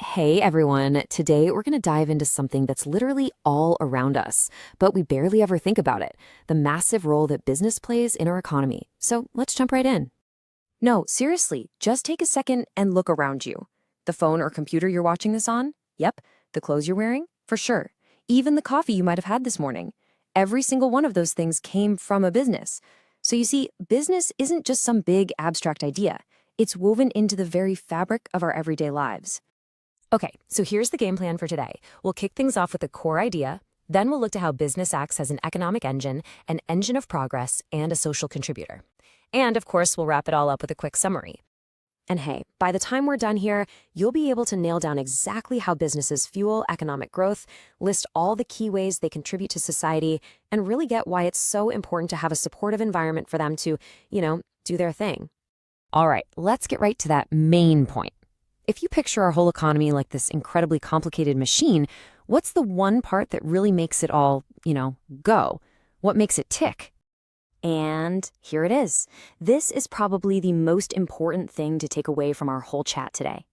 Hey everyone, today we're going to dive into something that's literally all around us, but we barely ever think about it, the massive role that business plays in our economy. So let's jump right in. No, seriously, just take a second and look around you. The phone or computer you're watching this on? Yep. The clothes you're wearing? For sure. Even the coffee you might have had this morning. Every single one of those things came from a business. So you see, business isn't just some big abstract idea. It's woven into the very fabric of our everyday lives. Okay, so here's the game plan for today. We'll kick things off with a core idea, then we'll look to how business acts as an economic engine, an engine of progress, and a social contributor. And of course, we'll wrap it all up with a quick summary. And hey, by the time we're done here, you'll be able to nail down exactly how businesses fuel economic growth, list all the key ways they contribute to society, and really get why it's so important to have a supportive environment for them to, do their thing. All right, let's get right to that main point. If you picture our whole economy like this incredibly complicated machine, what's the one part that really makes it all, go? What makes it tick? And here it is. This is probably the most important thing to take away from our whole chat today.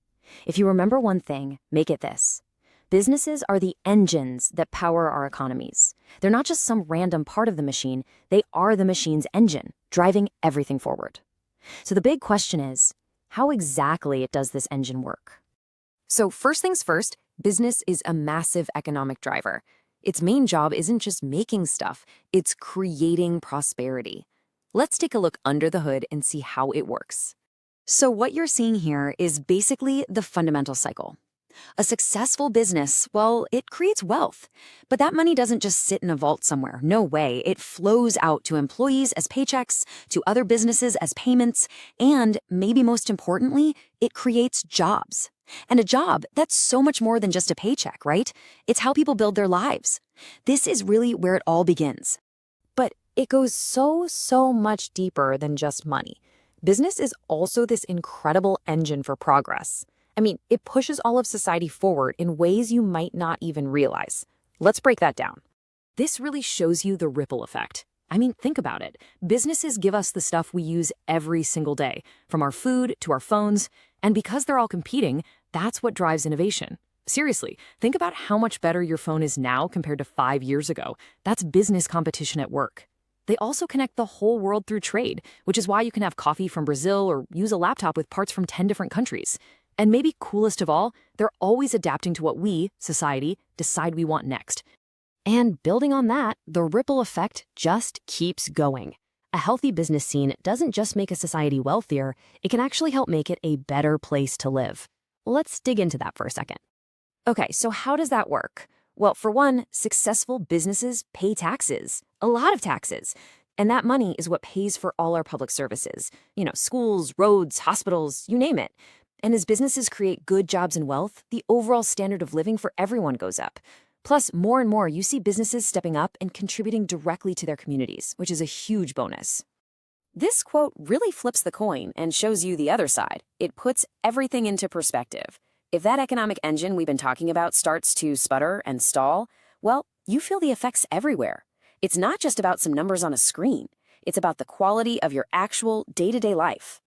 If you remember one thing, make it this. Businesses are the engines that power our economies. They're not just some random part of the machine, they are the machine's engine, driving everything forward. So the big question is, how exactly does this engine work? So first things first, business is a massive economic driver. Its main job isn't just making stuff, it's creating prosperity. Let's take a look under the hood and see how it works. So what you're seeing here is basically the fundamental cycle. A successful business, well, it creates wealth. But that money doesn't just sit in a vault somewhere. No way. It flows out to employees as paychecks, to other businesses as payments, and maybe most importantly, it creates jobs. And a job, that's so much more than just a paycheck, right? It's how people build their lives. This is really where it all begins. But it goes so much deeper than just money. Business is also this incredible engine for progress. It pushes all of society forward in ways you might not even realize. Let's break that down. This really shows you the ripple effect. Think about it. Businesses give us the stuff we use every single day, from our food to our phones, and because they're all competing, that's what drives innovation. Seriously, think about how much better your phone is now compared to 5 years ago. That's business competition at work. They also connect the whole world through trade, which is why you can have coffee from Brazil or use a laptop with parts from 10 different countries. And maybe coolest of all, they're always adapting to what we, society, decide we want next. And building on that, the ripple effect just keeps going. A healthy business scene doesn't just make a society wealthier, it can actually help make it a better place to live. Let's dig into that for a second. Okay, so how does that work? Well, for one, successful businesses pay taxes, a lot of taxes. And that money is what pays for all our public services. Schools, roads, hospitals, you name it. And as businesses create good jobs and wealth, the overall standard of living for everyone goes up. Plus, more and more, you see businesses stepping up and contributing directly to their communities, which is a huge bonus. This quote really flips the coin and shows you the other side. It puts everything into perspective. If that economic engine we've been talking about starts to sputter and stall, well, you feel the effects everywhere. It's not just about some numbers on a screen. It's about the quality of your actual day-to-day life.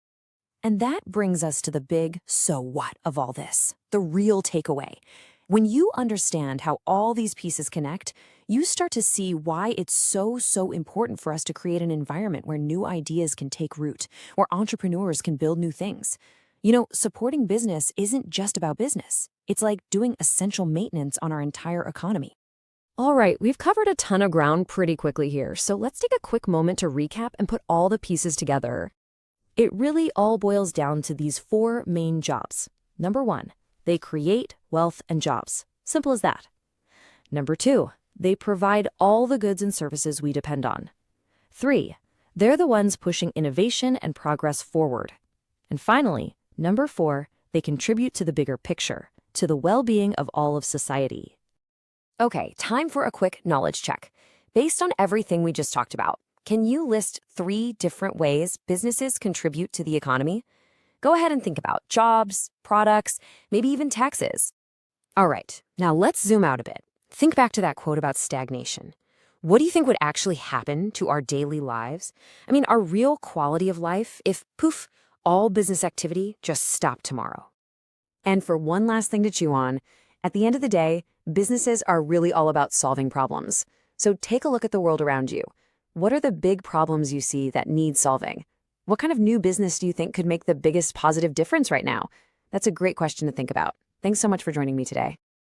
And that brings us to the big so what of all this, the real takeaway. When you understand how all these pieces connect, you start to see why it's so important for us to create an environment where new ideas can take root, where entrepreneurs can build new things. Supporting business isn't just about business. It's like doing essential maintenance on our entire economy. All right, we've covered a ton of ground pretty quickly here, so let's take a quick moment to recap and put all the pieces together. It really all boils down to these 4 main jobs. Number 1, they create wealth and jobs. Simple as that. Number 2, they provide all the goods and services we depend on. 3, they're the ones pushing innovation and progress forward. And finally, number 4, they contribute to the bigger picture, to the well-being of all of society. Okay, time for a quick knowledge check. Based on everything we just talked about, can you list 3 different ways businesses contribute to the economy? Go ahead and think about jobs, products, maybe even taxes. All right, now let's zoom out a bit. Think back to that quote about stagnation. What do you think would actually happen to our daily lives? Our real quality of life if, poof, all business activity just stopped tomorrow? And for one last thing to chew on, at the end of the day, businesses are really all about solving problems. So take a look at the world around you. What are the big problems you see that need solving? What kind of new business do you think could make the biggest positive difference right now? That's a great question to think about. Thanks so much for joining me today.